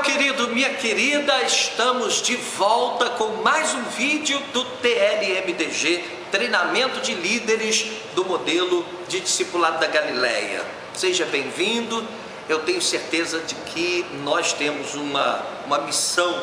querido, minha querida, estamos de volta com mais um vídeo do TLMDG, Treinamento de Líderes do Modelo de Discipulado da Galileia. Seja bem-vindo. Eu tenho certeza de que nós temos uma missão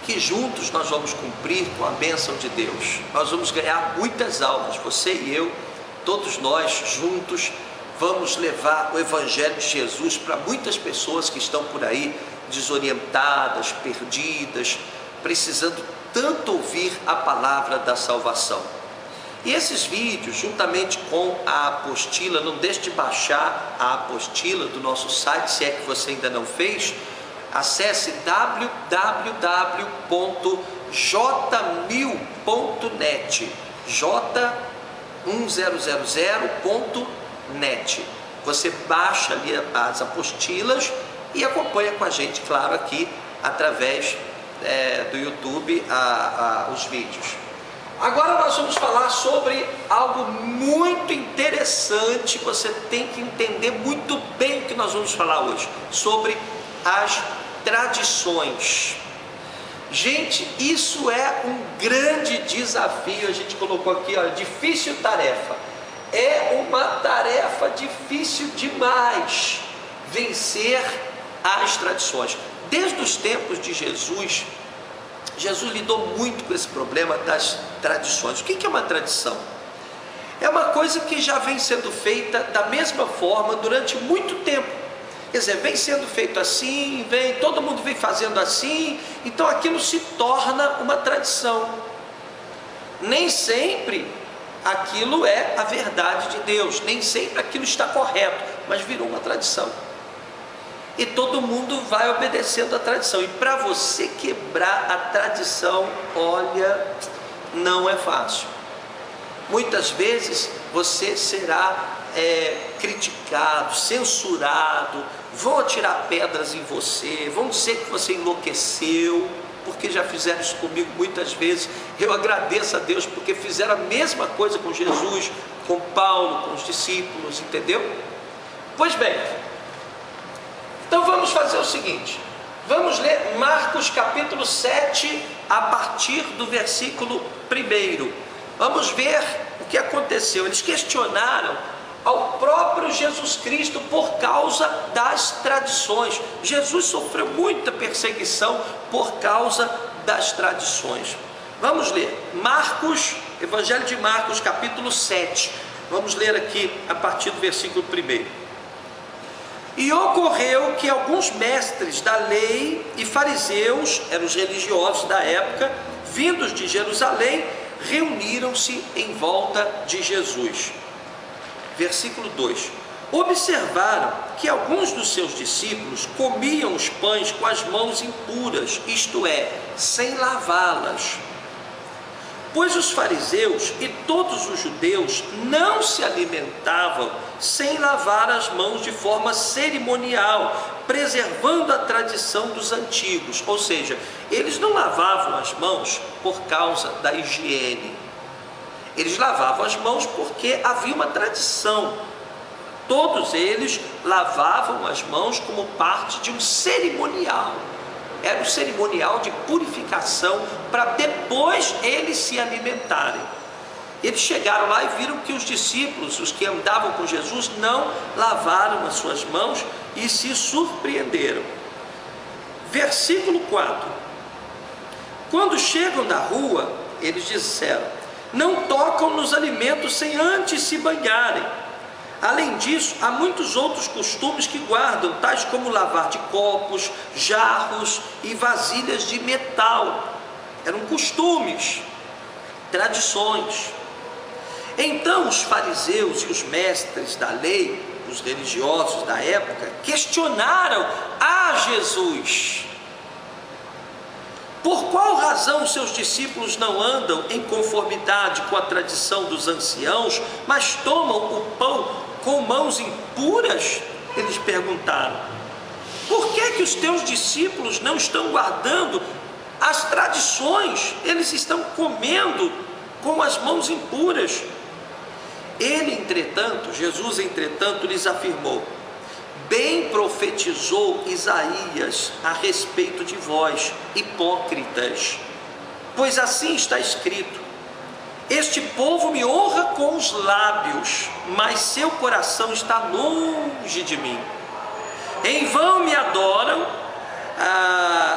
que juntos nós vamos cumprir com a bênção de Deus. Nós vamos ganhar muitas almas, você e eu, todos nós juntos, vamos levar o Evangelho de Jesus para muitas pessoas que estão por aí desorientadas, perdidas, precisando tanto ouvir a palavra da salvação. E esses vídeos, juntamente com a apostila, não deixe de baixar a apostila do nosso site, se é que você ainda não fez, acesse www.j1000.net, j1000.net. Você baixa ali as apostilas e acompanha com a gente, claro, aqui através do YouTube os vídeos. Agora nós vamos falar sobre algo muito interessante. Você tem que entender muito bem o que nós vamos falar hoje, sobre as tradições. Gente, isso é um grande desafio. A gente colocou aqui, ó, difícil tarefa. É uma tarefa difícil demais vencer as tradições. Desde os tempos de Jesus, Jesus lidou muito com esse problema das tradições. O que é uma tradição? É uma coisa que já vem sendo feita da mesma forma durante muito tempo. Quer dizer, vem sendo feito assim, todo mundo vem fazendo assim, então aquilo se torna uma tradição. Nem sempre aquilo é a verdade de Deus, nem sempre aquilo está correto, mas virou uma tradição. E todo mundo vai obedecendo a tradição. E para você quebrar a tradição, olha, não é fácil. Muitas vezes você será criticado, censurado, vão atirar pedras em você, vão dizer que você enlouqueceu, porque já fizeram isso comigo muitas vezes. Eu agradeço a Deus porque fizeram a mesma coisa com Jesus, com Paulo, com os discípulos, entendeu? Pois bem, então vamos fazer o seguinte, vamos ler Marcos capítulo 7, a partir do versículo 1. Vamos ver o que aconteceu. Eles questionaram ao próprio Jesus Cristo por causa das tradições. Jesus sofreu muita perseguição por causa das tradições. Vamos ler Marcos, Evangelho de Marcos capítulo 7. Vamos ler aqui a partir do versículo 1. E ocorreu que alguns mestres da lei e fariseus, eram os religiosos da época, vindos de Jerusalém, reuniram-se em volta de Jesus. Versículo 2: observaram que alguns dos seus discípulos comiam os pães com as mãos impuras, isto é, sem lavá-las. Pois os fariseus e todos os judeus não se alimentavam sem lavar as mãos de forma cerimonial, preservando a tradição dos antigos. Ou seja, eles não lavavam as mãos por causa da higiene. Eles lavavam as mãos porque havia uma tradição. Todos eles lavavam as mãos como parte de um cerimonial. Era um cerimonial de purificação para depois eles se alimentarem. Eles chegaram lá e viram que os discípulos, os que andavam com Jesus, não lavaram as suas mãos e se surpreenderam. Versículo 4: quando chegam da rua, eles disseram: não tocam nos alimentos sem antes se banharem. Além disso, há muitos outros costumes que guardam, tais como lavar de copos, jarros e vasilhas de metal. Eram costumes, tradições. Então os fariseus e os mestres da lei, os religiosos da época, questionaram a Jesus: por qual razão os seus discípulos não andam em conformidade com a tradição dos anciãos, mas tomam o pão com mãos impuras? Eles perguntaram. Por que os teus discípulos não estão guardando as tradições? Eles estão comendo com as mãos impuras. Jesus, entretanto, lhes afirmou: bem profetizou Isaías a respeito de vós, hipócritas, pois assim está escrito: este povo me honra com os lábios, mas seu coração está longe de mim. Em vão me adoram,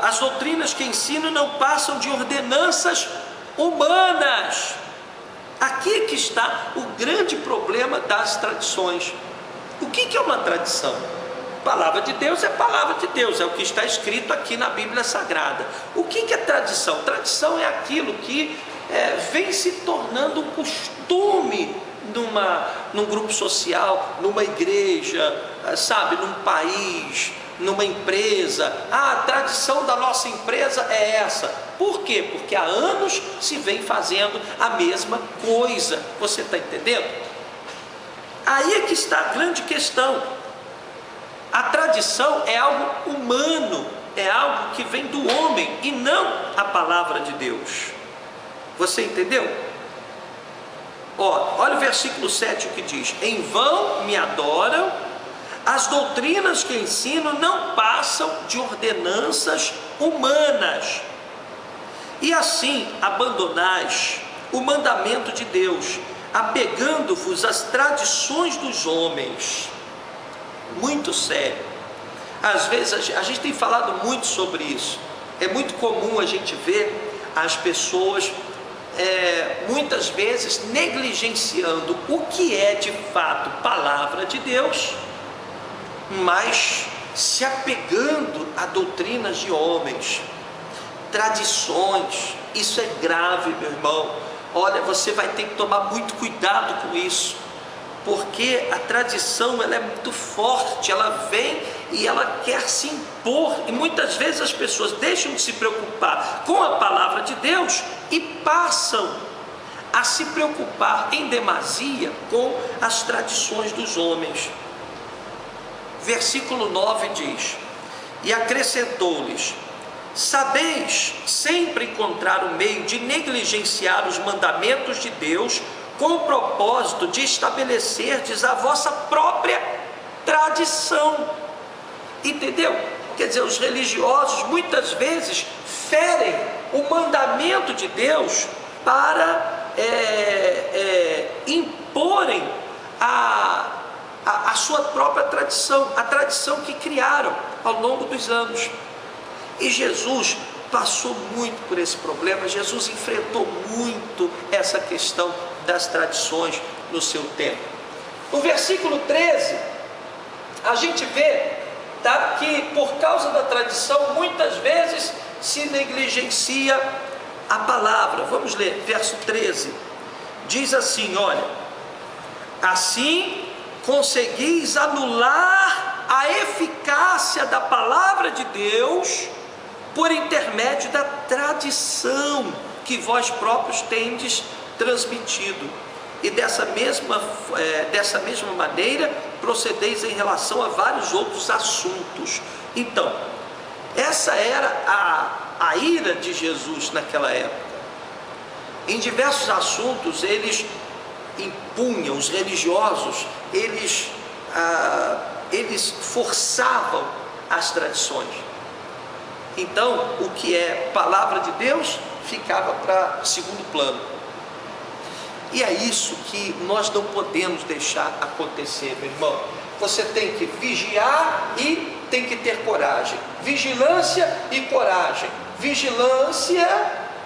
as doutrinas que ensino não passam de ordenanças humanas. Aqui é que está o grande problema das tradições. O que é uma tradição? Palavra de Deus é palavra de Deus, é o que está escrito aqui na Bíblia Sagrada. O que é tradição? Tradição é aquilo que vem se tornando um costume num grupo social, numa igreja, sabe, num país, numa empresa. A tradição da nossa empresa é essa. Por quê? Porque há anos se vem fazendo a mesma coisa. Você está entendendo? Aí é que está a grande questão. A tradição é algo humano, é algo que vem do homem e não a palavra de Deus. Você entendeu? Olha o versículo 7 o que diz: em vão me adoram, as doutrinas que ensino não passam de ordenanças humanas, e assim abandonais o mandamento de Deus, apegando-vos às tradições dos homens. Muito sério. Às vezes a gente tem falado muito sobre isso. É muito comum a gente ver as pessoas muitas vezes negligenciando o que é de fato palavra de Deus, mas se apegando a doutrinas de homens, tradições. Isso é grave, meu irmão. Olha, você vai ter que tomar muito cuidado com isso, porque a tradição ela é muito forte, ela vem e ela quer se impor, e muitas vezes as pessoas deixam de se preocupar com a palavra de Deus e passam a se preocupar em demasia com as tradições dos homens. Versículo 9 diz: e acrescentou-lhes: sabeis sempre encontrar o meio de negligenciar os mandamentos de Deus, com o propósito de estabelecerdes a vossa própria tradição. Entendeu? Quer dizer, os religiosos muitas vezes ferem o mandamento de Deus para imporem a sua própria tradição, a tradição que criaram ao longo dos anos. E Jesus passou muito por esse problema. Jesus enfrentou muito essa questão das tradições no seu tempo. No versículo 13, a gente vê que por causa da tradição, muitas vezes se negligencia a palavra. Vamos ler, verso 13, diz assim, olha: assim conseguis anular a eficácia da palavra de Deus por intermédio da tradição que vós próprios tendes transmitido, e dessa mesma maneira procedeis em relação a vários outros assuntos. Então, essa era a ira de Jesus naquela época. Em diversos assuntos eles impunham, os religiosos, eles forçavam as tradições. Então, o que é palavra de Deus ficava para segundo plano. E é isso que nós não podemos deixar acontecer, meu irmão. Você tem que vigiar e tem que ter coragem. Vigilância e coragem. Vigilância,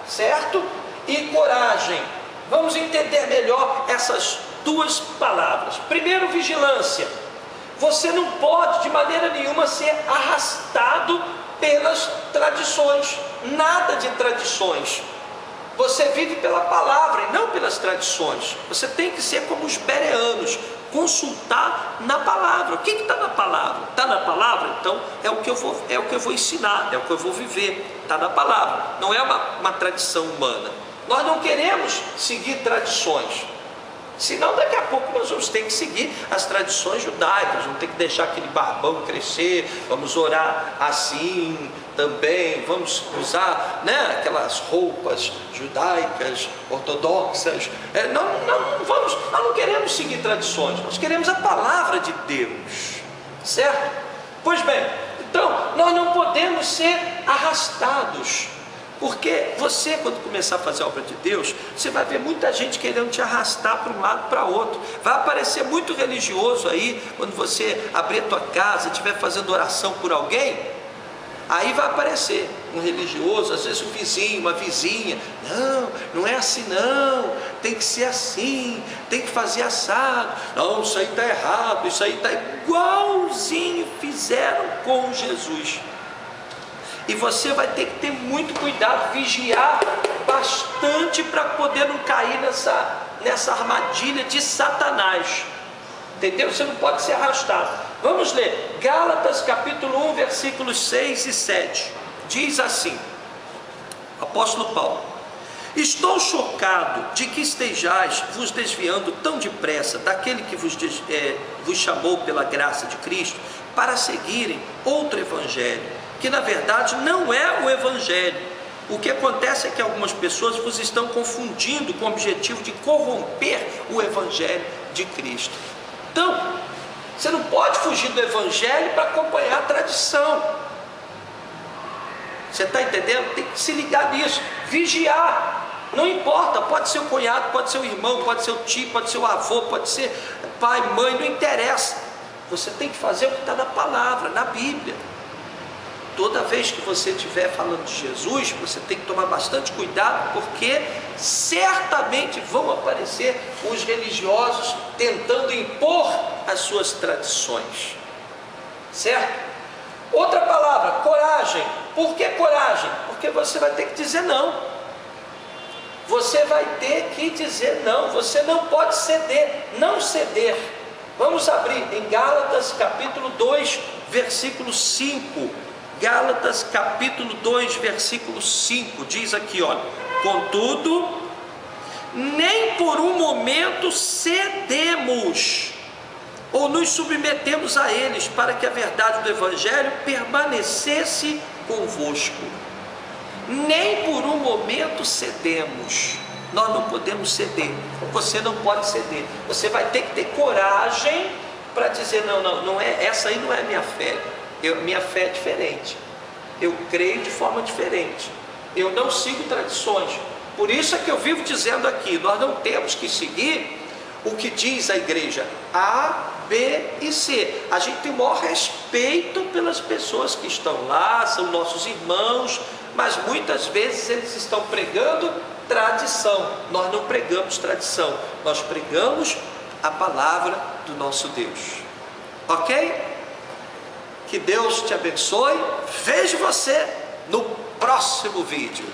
certo? E coragem. Vamos entender melhor essas duas palavras. Primeiro, vigilância. Você não pode de maneira nenhuma ser arrastado pelas tradições. Nada de tradições. Você vive pela palavra e não pelas tradições. Você tem que ser como os bereanos, consultar na palavra. O que está na palavra? Está na palavra? Então é o que eu vou ensinar, é o que eu vou viver. Está na palavra. Não é uma tradição humana. Nós não queremos seguir tradições. Senão daqui a pouco nós vamos ter que seguir as tradições judaicas, vamos ter que deixar aquele barbão crescer, vamos orar assim também, vamos usar aquelas roupas judaicas, ortodoxas. Nós não queremos seguir tradições, nós queremos a palavra de Deus, certo? Pois bem, então nós não podemos ser arrastados, porque você, quando começar a fazer a obra de Deus, você vai ver muita gente querendo te arrastar para um lado, para outro. Vai aparecer muito religioso aí, quando você abrir a tua casa, estiver fazendo oração por alguém, aí vai aparecer um religioso, às vezes um vizinho, uma vizinha. Não, não é assim não, tem que ser assim, tem que fazer assado. Não, isso aí está errado, isso aí está igualzinho fizeram com Jesus. E você vai ter que ter muito cuidado, vigiar bastante para poder não cair nessa armadilha de Satanás. Entendeu? Você não pode ser arrastado. Vamos ler Gálatas capítulo 1, versículos 6 e 7. Diz assim, apóstolo Paulo: estou chocado de que estejais vos desviando tão depressa daquele que vos chamou pela graça de Cristo, para seguirem outro evangelho, que na verdade não é o evangelho. O que acontece é que algumas pessoas vos estão confundindo com o objetivo de corromper o evangelho de Cristo. Então, você não pode fugir do evangelho para acompanhar a tradição. Você está entendendo? Tem que se ligar nisso, vigiar. Não importa, pode ser o cunhado, pode ser o irmão, pode ser o tio, pode ser o avô, pode ser pai, mãe, não interessa. Você tem que fazer o que está na palavra, na Bíblia. Toda vez que você estiver falando de Jesus, você tem que tomar bastante cuidado, porque certamente vão aparecer os religiosos tentando impor as suas tradições, certo? Outra palavra, coragem. Por que coragem? Porque você vai ter que dizer não. Você vai ter que dizer não. Você não pode ceder, não ceder. Vamos abrir em Gálatas capítulo 2, versículo 5. Gálatas capítulo 2, versículo 5, diz aqui, olha: contudo, nem por um momento cedemos ou nos submetemos a eles, para que a verdade do evangelho permanecesse convosco. Nem por um momento cedemos. Nós não podemos ceder. Você não pode ceder. Você vai ter que ter coragem para dizer não é, essa aí não é a minha fé. Minha fé é diferente, eu creio de forma diferente, eu não sigo tradições. Por isso é que eu vivo dizendo aqui, nós não temos que seguir o que diz a igreja A, B e C. A gente tem o maior respeito pelas pessoas que estão lá, são nossos irmãos, mas muitas vezes eles estão pregando tradição. Nós não pregamos tradição, nós pregamos a palavra do nosso Deus. Ok? Que Deus te abençoe. Vejo você no próximo vídeo.